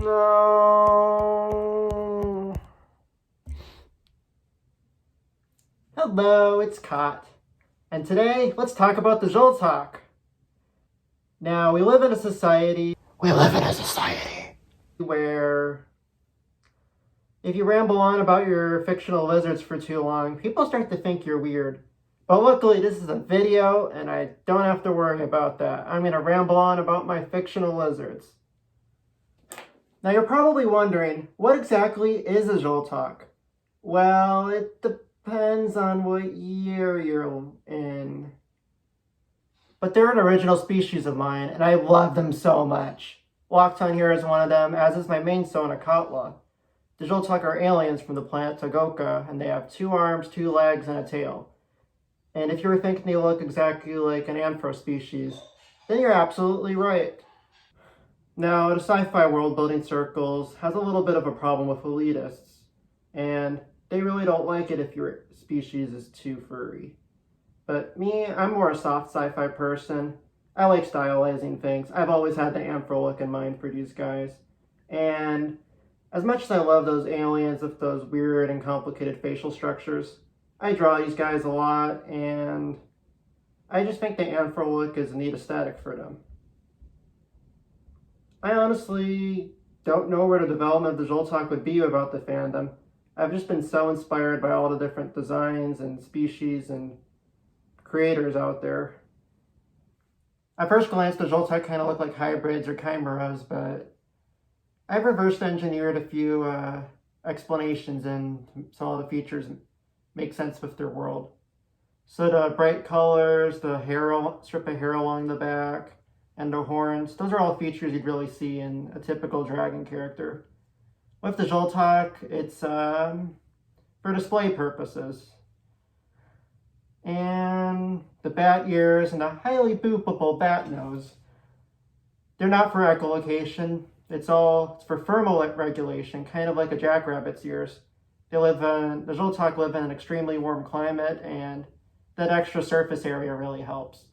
No. Hello, it's Cot. And today, let's talk about the Jultak. Now, we live in a society where if you ramble on about your fictional lizards for too long, people start to think you're weird. But luckily, this is a video, and I don't have to worry about that. I'm going to ramble on about my fictional lizards. Now, you're probably wondering, what exactly is a Jultak? Well, it depends on what year you're in. But they're an original species of mine, and I love them so much. Lockton here is one of them, as is my main Sona Katla. The Jultak are aliens from the planet Tagoka, and they have 2 arms, 2 legs, and a tail. And if you were thinking they look exactly like an anthro species, then you're absolutely right. Now, the sci-fi world building circles has a little bit of a problem with elitists, and they really don't like it if your species is too furry. But me, I'm more a soft sci-fi person. I like stylizing things. I've always had the anthro look in mind for these guys. And as much as I love those aliens with those weird and complicated facial structures, I draw these guys a lot, and I just think the anthro look is a neat aesthetic for them. I honestly don't know where the development of the Jultak would be about the fandom. I've just been so inspired by all the different designs and species and creators out there. At first glance, the Jultak kind of look like hybrids or chimeras, but I've reverse engineered a few explanations, and some of the features make sense with their world. So the bright colors, the strip of hair along the back, and the horns, those are all features you'd really see in a typical dragon character. With the Jultak, it's for display purposes. And the bat ears and the highly boopable bat nose, they're not for echolocation. It's for thermal regulation, kind of like a jackrabbit's ears. The Jultak live in an extremely warm climate, and that extra surface area really helps.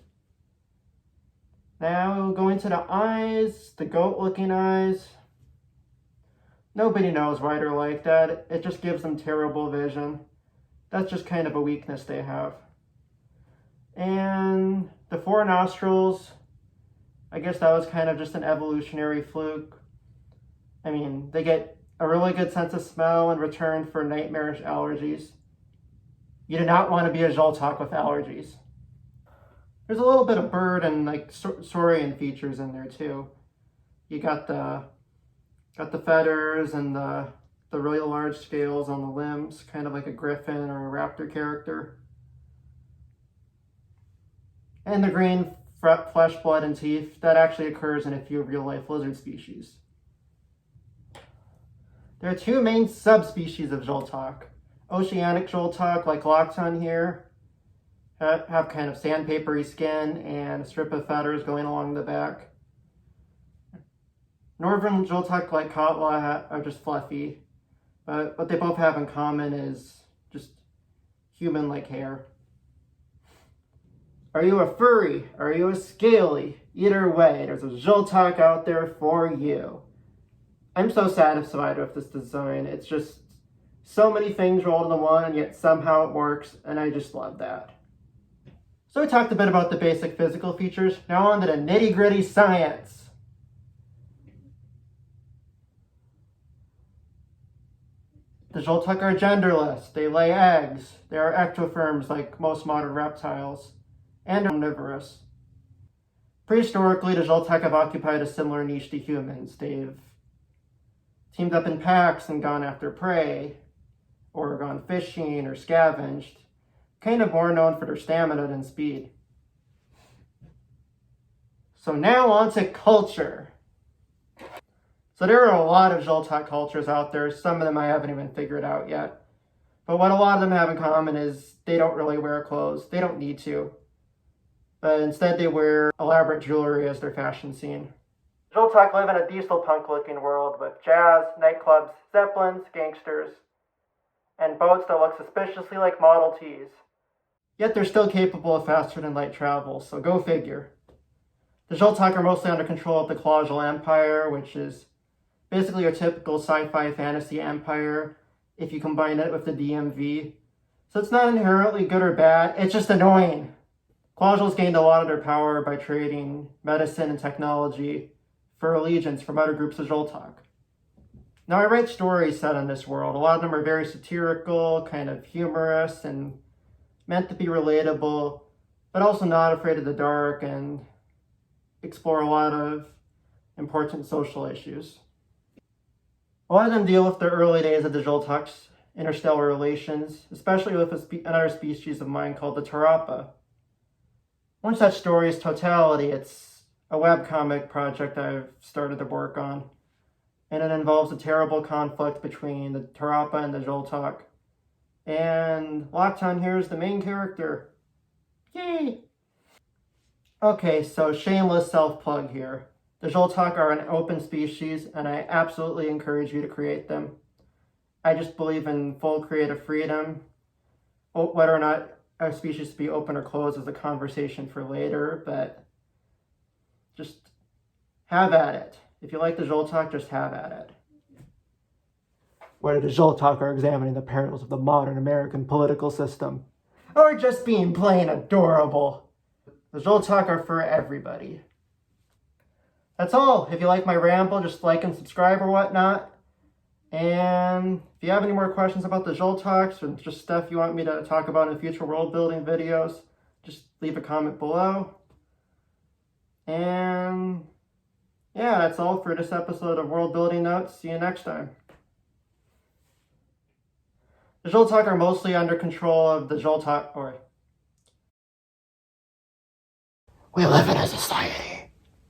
Now, going to the eyes, the goat-looking eyes. Nobody knows why they're like that. It just gives them terrible vision. That's just kind of a weakness they have. And the 4 nostrils, I guess that was kind of just an evolutionary fluke. I mean, they get a really good sense of smell in return for nightmarish allergies. You do not want to be a Jultak with allergies. There's a little bit of bird and like saurian features in there too. You got the feathers and the really large scales on the limbs, kind of like a griffin or a raptor character. And the green flesh, blood, and teeth, that actually occurs in a few real-life lizard species. There are 2 main subspecies of Jultak. Oceanic Jultak, like Lockton here, have kind of sandpapery skin and a strip of feathers going along the back. Northern Jultak, like Katla, are just fluffy, but what they both have in common is just human-like hair. Are you a furry? Are you a scaly? Either way, there's a Jultak out there for you. I'm so satisfied with this design. It's just so many things rolled into one, and yet somehow it works, and I just love that. So we talked a bit about the basic physical features. Now on to the nitty-gritty science. The Jultak are genderless. They lay eggs. They are ectotherms like most modern reptiles, and are omnivorous. Prehistorically, the Jultak have occupied a similar niche to humans. They've teamed up in packs and gone after prey, or gone fishing or scavenged, kind of more known for their stamina than speed. So now on to culture. So there are a lot of Jultak cultures out there. Some of them I haven't even figured out yet. But what a lot of them have in common is they don't really wear clothes. They don't need to. But instead they wear elaborate jewelry as their fashion scene. Jultak live in a diesel punk-looking world with jazz, nightclubs, zeppelins, gangsters, and boats that look suspiciously like Model Ts. Yet they're still capable of faster-than-light travel, so go figure. The Jultak are mostly under control of the Colosal Empire, which is Basically your typical sci-fi fantasy empire if you combine it with the DMV. So it's not inherently good or bad, it's just annoying. Quadrals gained a lot of their power by trading medicine and technology for allegiance from other groups of Jultak. Now I write stories set in this world. A lot of them are very satirical, kind of humorous, and meant to be relatable, but also not afraid of the dark and explore a lot of important social issues. A lot of them deal with the early days of the Jultak's interstellar relations, especially with another species of mine called the Tarapa. One such story is Totality. It's a webcomic project I've started to work on, and it involves a terrible conflict between the Tarapa and the Jultak. And Lockton here is the main character. Yay! Okay, so shameless self-plug here. The Jultak are an open species, and I absolutely encourage you to create them. I just believe in full creative freedom. Whether or not a species to be open or closed is a conversation for later, but just have at it. If you like the Jultak, just have at it. Whether the Jultak are examining the perils of the modern American political system, or just being plain adorable, the Jultak are for everybody. That's all. If you like my ramble, just like and subscribe or whatnot. And if you have any more questions about the Jultaks or just stuff you want me to talk about in future world building videos, just leave a comment below. And yeah, that's all for this episode of World Building Notes. See you next time. The Jultak are mostly under control of the Jultak, or we live in a society